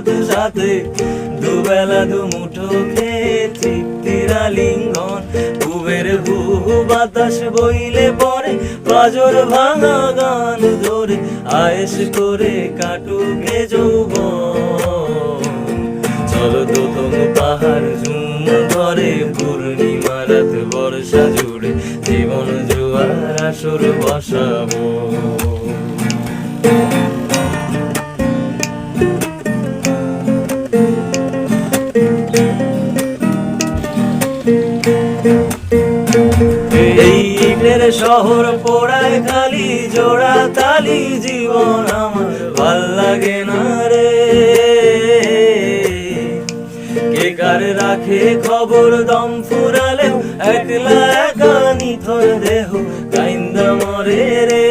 ভাত সাথে দুবেলা দুমুঠো খেয়ে তৃপ্তির আলিঙ্গন। কুবের হু বাতাস বইলে পরে পাজর ভাঙা গান ধরে আয়েশ করে কাটুকে যৌবন। চলো দোতম পাহাড় ঝুম ধরে পূর্ণিমা রাত বর্ষা জুড়ে জীবন জোয়ার আসর বসাবো। এই ইটের শহর পোড়ায় খালি জোড়া তালি জীবন আমার ভাল লাগে না রে। কে কার রাখে খবর দম ফুরালেও একলা একা নিথর দেহ কাইন্দা মরে রে।